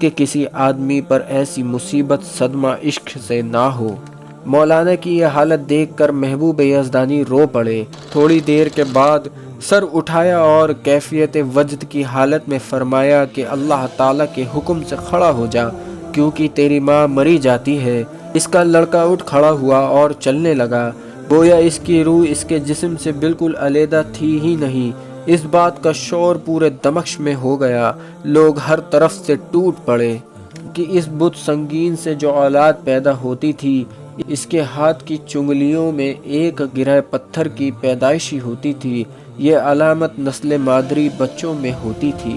کہ کسی آدمی پر ایسی مصیبت صدمہ عشق سے نہ ہو۔ مولانا کی یہ حالت دیکھ کر محبوب یزدانی رو پڑے۔ تھوڑی دیر کے بعد سر اٹھایا اور کیفیت وجد کی حالت میں فرمایا کہ اللہ تعالیٰ کے حکم سے کھڑا ہو جا، کیونکہ تیری ماں مری جاتی ہے۔ اس کا لڑکا اٹھ کھڑا ہوا اور چلنے لگا، گویا اس کی روح اس کے جسم سے بالکل علیحدہ تھی ہی نہیں۔ اس بات کا شور پورے دمشق میں ہو گیا، لوگ ہر طرف سے ٹوٹ پڑے کہ اس بت سنگین سے جو اولاد پیدا ہوتی تھی، اس کے ہاتھ کی چنگلیوں میں ایک گرہ پتھر کی پیدائشی ہوتی تھی، یہ علامت نسل مادری بچوں میں ہوتی تھی۔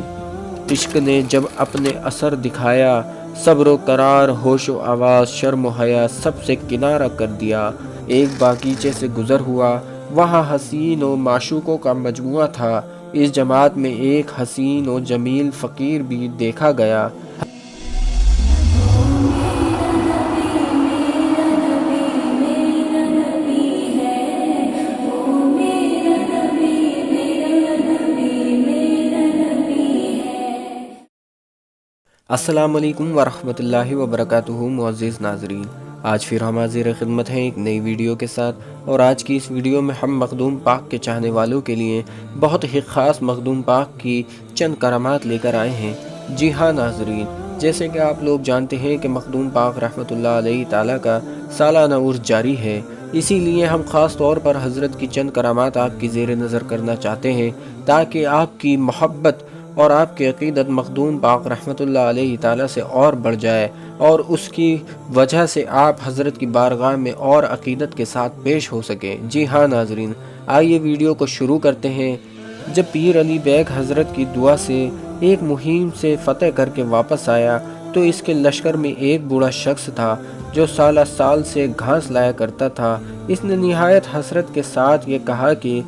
عشق نے جب اپنے اثر دکھایا، صبر و قرار، ہوش و آواز، شرم و حیا سب سے کنارہ کر دیا۔ ایک باغیچے سے گزر ہوا، وہاں حسین و معشوقوں کا مجموعہ تھا۔ اس جماعت میں ایک حسین و جمیل فقیر بھی دیکھا گیا۔ السلام علیکم ورحمۃ اللہ وبرکاتہ۔ معزز ناظرین، آج پھر ہم حاضر خدمت ہیں ایک نئی ویڈیو کے ساتھ، اور آج کی اس ویڈیو میں ہم مخدوم پاک کے چاہنے والوں کے لیے بہت ہی خاص مخدوم پاک کی چند کرامات لے کر آئے ہیں۔ جی ہاں ناظرین، جیسے کہ آپ لوگ جانتے ہیں کہ مخدوم پاک رحمۃ اللہ علیہ تعالیٰ کا سالانہ عرس جاری ہے، اسی لیے ہم خاص طور پر حضرت کی چند کرامات آپ کی زیر نظر کرنا چاہتے ہیں، تاکہ آپ کی محبت اور آپ کی عقیدت مخدوم پاک رحمۃ اللہ علیہ تعالیٰ سے اور بڑھ جائے، اور اس کی وجہ سے آپ حضرت کی بارگاہ میں اور عقیدت کے ساتھ پیش ہو سکیں۔ جی ہاں ناظرین، آئیے ویڈیو کو شروع کرتے ہیں۔ جب پیر علی بیگ حضرت کی دعا سے ایک مہم سے فتح کر کے واپس آیا، تو اس کے لشکر میں ایک بوڑھا شخص تھا جو سالہ سال سے گھاس لایا کرتا تھا۔ اس نے نہایت حسرت کے ساتھ یہ کہا کہ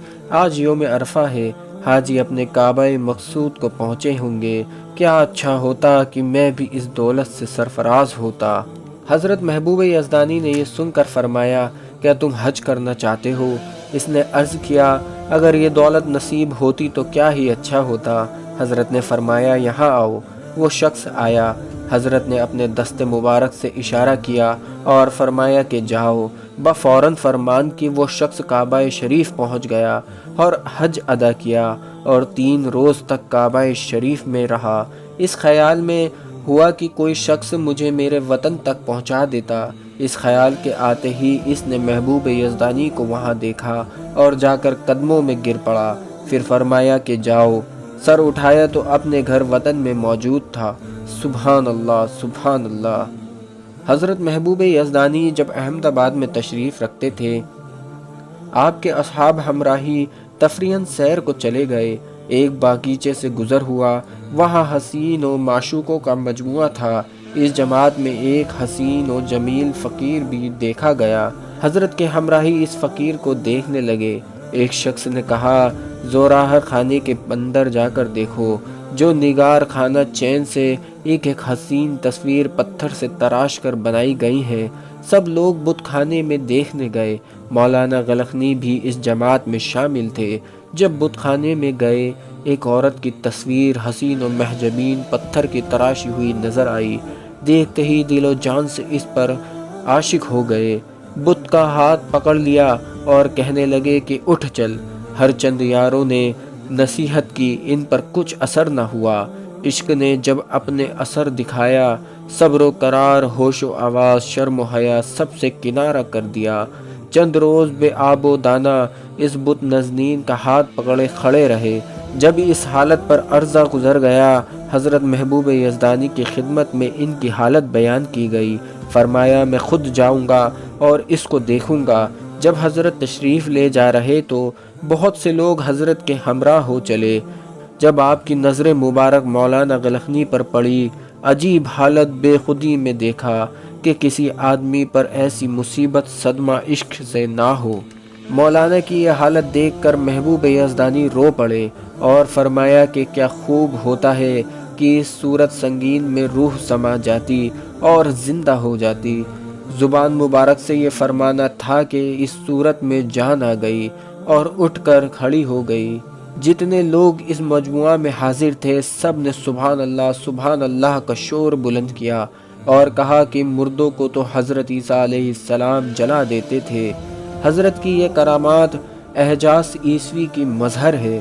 آج یوم عرفہ ہے، حاجی اپنے کعبہ مقصود کو پہنچے ہوں گے، کیا اچھا ہوتا کہ میں بھی اس دولت سے سرفراز ہوتا۔ حضرت محبوب یزدانی نے یہ سن کر فرمایا، کیا تم حج کرنا چاہتے ہو؟ اس نے عرض کیا، اگر یہ دولت نصیب ہوتی تو کیا ہی اچھا ہوتا۔ حضرت نے فرمایا، یہاں آؤ۔ وہ شخص آیا، حضرت نے اپنے دست مبارک سے اشارہ کیا اور فرمایا کہ جاؤ۔ بفوراً فرمان کی وہ شخص کعبہ شریف پہنچ گیا اور حج ادا کیا، اور 3 روز تک کعبہ شریف میں رہا۔ اس خیال میں ہوا کہ کوئی شخص مجھے میرے وطن تک پہنچا دیتا۔ اس خیال کے آتے ہی اس نے محبوب یزدانی کو وہاں دیکھا اور جا کر قدموں میں گر پڑا، پھر فرمایا کہ جاؤ۔ سر اٹھایا تو اپنے گھر وطن میں موجود تھا۔ سبحان اللہ، سبحان اللہ۔ حضرت محبوب یزدانی جب احمد آباد میں تشریف رکھتے تھے، آپ کے اصحاب ہمراہی تفریحاً سیر کو چلے گئے۔ ایک باغیچے سے گزر ہوا، وہاں حسین و معشوقوں کا مجموعہ تھا۔ اس جماعت میں ایک حسین و جمیل فقیر بھی دیکھا گیا۔ حضرت کے ہمراہی اس فقیر کو دیکھنے لگے۔ ایک شخص نے کہا، زوراہر خانے کے اندر جا کر دیکھو، جو نگار خانہ چین سے ایک ایک حسین تصویر پتھر سے تراش کر بنائی گئی ہیں۔ سب لوگ بت خانے میں دیکھنے گئے۔ مولانا غلخنی بھی اس جماعت میں شامل تھے۔ جب بت خانے میں گئے، ایک عورت کی تصویر حسین و محجبین پتھر کی تراشی ہوئی نظر آئی۔ دیکھتے ہی دل و جان سے اس پر عاشق ہو گئے۔ بت کا ہاتھ پکڑ لیا اور کہنے لگے کہ اٹھ چل۔ ہر چند یاروں نے نصیحت کی، ان پر کچھ اثر نہ ہوا۔ عشق نے جب اپنے اثر دکھایا، صبر و قرار، ہوش و آواز، شرم و حیا سب سے کنارہ کر دیا۔ چند روز بے آب و دانہ اس بت نزنین کا ہاتھ پکڑے کھڑے رہے۔ جب اس حالت پر عرصہ گزر گیا، حضرت محبوب یزدانی کی خدمت میں ان کی حالت بیان کی گئی۔ فرمایا، میں خود جاؤں گا اور اس کو دیکھوں گا۔ جب حضرت تشریف لے جا رہے تو بہت سے لوگ حضرت کے ہمراہ ہو چلے۔ جب آپ کی نظر مبارک مولانا غلخنی پر پڑی، عجیب حالت بے خودی میں دیکھا کہ کسی آدمی پر ایسی مصیبت صدمہ عشق سے نہ ہو۔ مولانا کی یہ حالت دیکھ کر محبوب یزدانی رو پڑے اور فرمایا کہ کیا خوب ہوتا ہے کہ اس صورت سنگین میں روح سما جاتی اور زندہ ہو جاتی۔ زبان مبارک سے یہ فرمانا تھا کہ اس صورت میں جان آ گئی اور اٹھ کر کھڑی ہو گئی۔ جتنے لوگ اس مجموعہ میں حاضر تھے سب نے سبحان اللہ کا شور بلند کیا اور کہا کہ مردوں کو تو حضرت عیسیٰ علیہ السلام جلا دیتے تھے۔ حضرت کی یہ کرامات اعجاز عیسوی کی مظہر ہے۔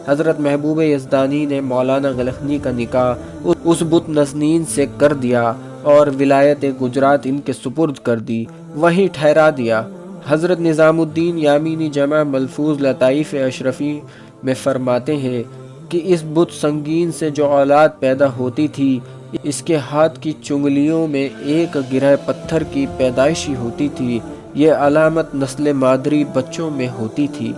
حضرت محبوب یزدانی نے مولانا غلخنی کا نکاح اس بت نزنین سے کر دیا اور ولایت گجرات ان کے سپرد کر دی، وہیں ٹھہرا دیا۔ حضرت نظام الدین یامینی جمع ملفوظ لطائف اشرفی میں فرماتے ہیں کہ اس بت سنگین سے جو اولاد پیدا ہوتی تھی، اس کے ہاتھ کی چنگلیوں میں ایک گرہ پتھر کی پیدائشی ہوتی تھی، یہ علامت نسل مادری بچوں میں ہوتی تھی۔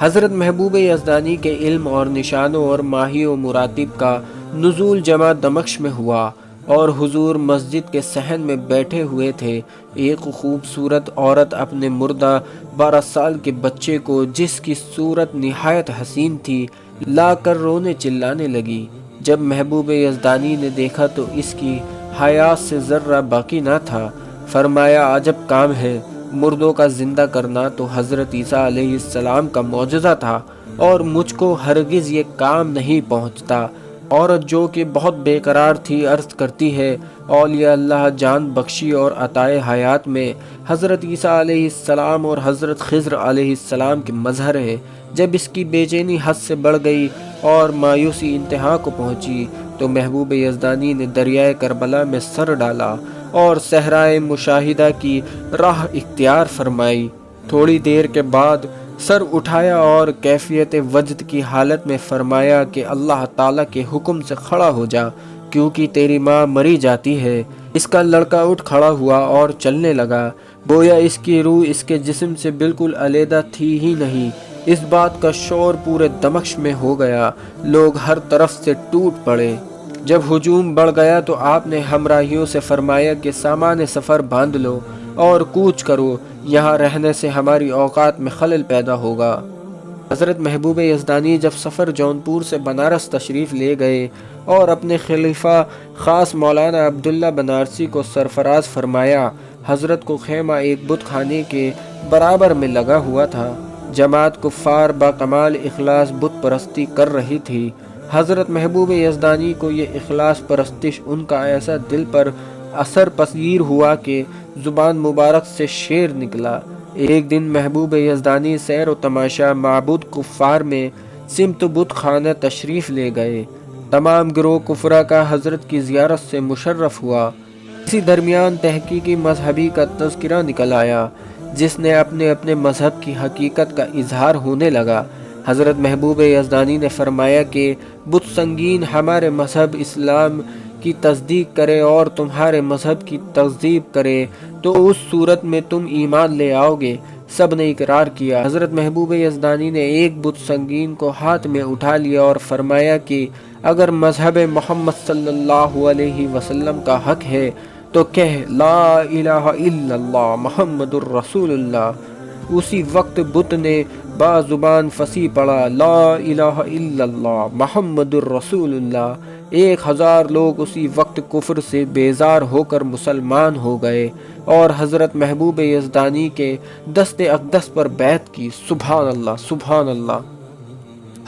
حضرت محبوب یزدانی کے علم اور نشانوں اور ماہی و مراتب کا نزول جمع دمشق میں ہوا اور حضور مسجد کے صحن میں بیٹھے ہوئے تھے۔ ایک خوبصورت عورت اپنے مردہ 12 سال کے بچے کو، جس کی صورت نہایت حسین تھی، لا کر رونے چلانے لگی۔ جب محبوب یزدانی نے دیکھا تو اس کی حیات سے ذرہ باقی نہ تھا۔ فرمایا عجب کام ہے، مردوں کا زندہ کرنا تو حضرت عیسیٰ علیہ السلام کا معجزہ تھا اور مجھ کو ہرگز یہ کام نہیں پہنچتا۔ عورت جو کہ بہت بے قرار تھی عرض کرتی ہے، اولیاء اللہ جان بخشی اور عطائے حیات میں حضرت عیسیٰ علیہ السلام اور حضرت خضر علیہ السلام کے مظہر ہے۔ جب اس کی بے چینی حد سے بڑھ گئی اور مایوسی انتہا کو پہنچی تو محبوب یزدانی نے دریائے کربلا میں سر ڈالا اور صحرائے مشاہدہ کی راہ اختیار فرمائی۔ تھوڑی دیر کے بعد سر اٹھایا اور کیفیت وجد کی حالت میں فرمایا کہ اللہ تعالیٰ کے حکم سے کھڑا ہو جا، کیونکہ تیری ماں مری جاتی ہے۔ اس کا لڑکا اٹھ کھڑا ہوا اور چلنے لگا، گویا اس کی روح اس کے جسم سے بالکل علیحدہ تھی ہی نہیں۔ اس بات کا شور پورے دمشق میں ہو گیا، لوگ ہر طرف سے ٹوٹ پڑے۔ جب ہجوم بڑھ گیا تو آپ نے ہمراہیوں سے فرمایا کہ سامان سفر باندھ لو اور کوچ کرو، یہاں رہنے سے ہماری اوقات میں خلل پیدا ہوگا۔ حضرت محبوب یزدانی جب سفر جونپور سے بنارس تشریف لے گئے اور اپنے خلیفہ خاص مولانا عبداللہ بنارسی کو سرفراز فرمایا، حضرت کو خیمہ ایک بت خانے کے برابر میں لگا ہوا تھا۔ جماعت کفار با کمال اخلاص بت پرستی کر رہی تھی۔ حضرت محبوب یزدانی کو یہ اخلاص پرستش ان کا ایسا دل پر اثر پذیر ہوا کہ زبان مبارک سے شعر نکلا۔ ایک دن محبوب یزدانی سیر و تماشا معبود کفار میں سمت بت خانہ تشریف لے گئے۔ تمام گروہ کفرہ کا حضرت کی زیارت سے مشرف ہوا۔ اسی درمیان تحقیقی مذہبی کا تذکرہ نکل آیا، جس نے اپنے اپنے مذہب کی حقیقت کا اظہار ہونے لگا۔ حضرت محبوب یزدانی نے فرمایا کہ بت سنگین ہمارے مذہب اسلام کی تصدیق کرے اور تمہارے مذہب کی تکذیب کرے تو اس صورت میں تم ایمان لے آؤ گے۔ سب نے اقرار کیا۔ حضرت محبوب یزدانی نے ایک بت سنگین کو ہاتھ میں اٹھا لیا اور فرمایا کہ اگر مذہب محمد صلی اللہ علیہ وسلم کا حق ہے تو کہہ لا الہ الا اللہ محمد الرسول اللہ۔ اسی وقت بت نے با زبان فصیح پڑھا لا الہ الا اللہ محمد الرسول اللہ۔ 1000 لوگ اسی وقت کفر سے بیزار ہو کر مسلمان ہو گئے اور حضرت محبوب یزدانی کے دست اقدس پر بیعت کی۔ سبحان اللہ سبحان اللہ۔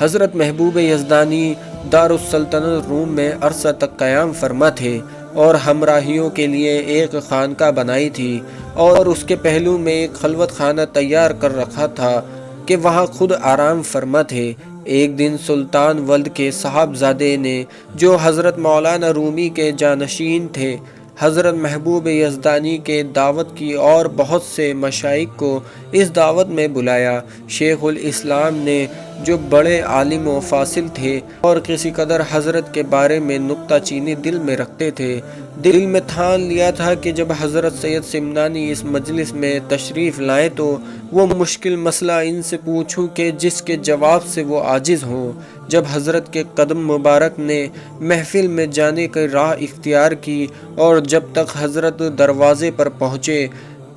حضرت محبوب یزدانی دارالسلطنت روم میں عرصہ تک قیام فرما تھے اور ہمراہیوں کے لیے ایک خانقاہ بنائی تھی اور اس کے پہلو میں ایک خلوت خانہ تیار کر رکھا تھا کہ وہاں خود آرام فرما تھے۔ ایک دن سلطان ولد کے صاحبزادے نے، جو حضرت مولانا رومی کے جانشین تھے، حضرت محبوب یزدانی کے دعوت کی اور بہت سے مشائخ کو اس دعوت میں بلایا۔ شیخ الاسلام نے، جو بڑے عالم و فاصل تھے اور کسی قدر حضرت کے بارے میں نکتہ چینی دل میں رکھتے تھے، دل میں ٹھان لیا تھا کہ جب حضرت سید سمنانی اس مجلس میں تشریف لائیں تو وہ مشکل مسئلہ ان سے پوچھوں کہ جس کے جواب سے وہ عاجز ہوں۔ جب حضرت کے قدم مبارک نے محفل میں جانے کی راہ اختیار کی اور جب تک حضرت دروازے پر پہنچے،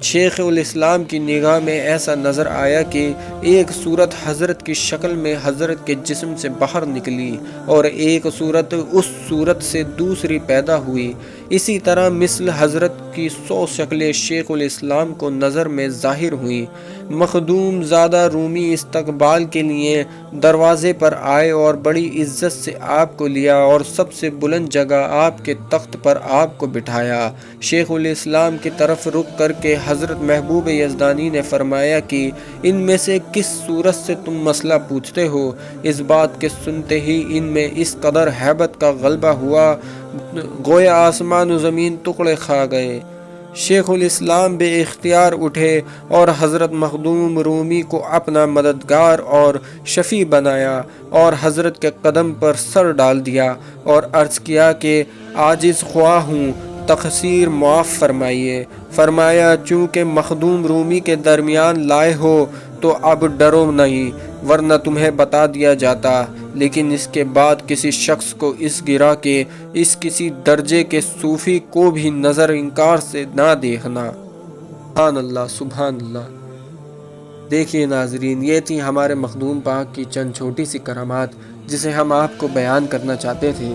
شیخ الاسلام کی نگاہ میں ایسا نظر آیا کہ ایک صورت حضرت کی شکل میں حضرت کے جسم سے باہر نکلی اور ایک صورت اس صورت سے دوسری پیدا ہوئی۔ اسی طرح مثل حضرت کی 100 شکلیں شیخ الاسلام کو نظر میں ظاہر ہوئیں۔ مخدوم زادہ رومی استقبال کے لیے دروازے پر آئے اور بڑی عزت سے آپ کو لیا اور سب سے بلند جگہ آپ کے تخت پر آپ کو بٹھایا۔ شیخ الاسلام کی طرف رخ کر کے حضرت محبوب یزدانی نے فرمایا کہ ان میں سے کس صورت سے تم مسئلہ پوچھتے ہو؟ اس بات کے سنتے ہی ان میں اس قدر ہیبت کا غلبہ ہوا گویا آسمان و زمین ٹکڑے کھا گئے۔ شیخ الاسلام بے اختیار اٹھے اور حضرت مخدوم رومی کو اپنا مددگار اور شفیع بنایا اور حضرت کے قدم پر سر ڈال دیا اور عرض کیا کہ عاجز خواہ ہوں، تقصیر معاف فرمائیے۔ فرمایا چونکہ مخدوم رومی کے درمیان لائے ہو تو اب ڈرو نہیں، ورنہ تمہیں بتا دیا جاتا، لیکن اس کے بعد کسی شخص کو اس گرہ کے اس کسی درجے کے صوفی کو بھی نظر انکار سے نہ دیکھنا۔ سبحان اللہ، سبحان اللہ۔ دیکھیے ناظرین، یہ تھی ہمارے مخدوم پاک کی چند چھوٹی سی کرامات جسے ہم آپ کو بیان کرنا چاہتے تھے،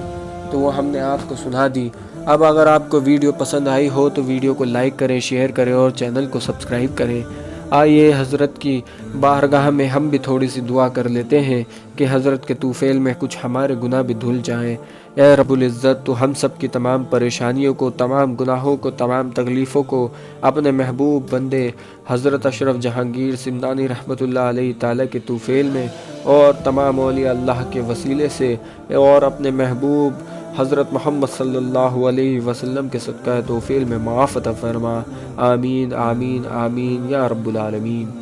تو وہ ہم نے آپ کو سنا دی۔ اب اگر آپ کو ویڈیو پسند آئی ہو تو ویڈیو کو لائک کریں، شیئر کریں اور چینل کو سبسکرائب کریں۔ آئیے حضرت کی بارگاہ میں ہم بھی تھوڑی سی دعا کر لیتے ہیں کہ حضرت کے طوفیل میں کچھ ہمارے گناہ بھی دھل جائیں۔ اے رب العزت، تو ہم سب کی تمام پریشانیوں کو، تمام گناہوں کو، تمام تکلیفوں کو اپنے محبوب بندے حضرت اشرف جہانگیر سمنانی رحمۃ اللہ علیہ تعالیٰ کے طوفیل میں اور تمام اولیاء اللہ کے وسیلے سے اور اپنے محبوب حضرت محمد صلی اللہ علیہ وسلم کے صدقہ توفیل میں معاف عطا فرما۔ آمین آمین آمین یا رب العالمین۔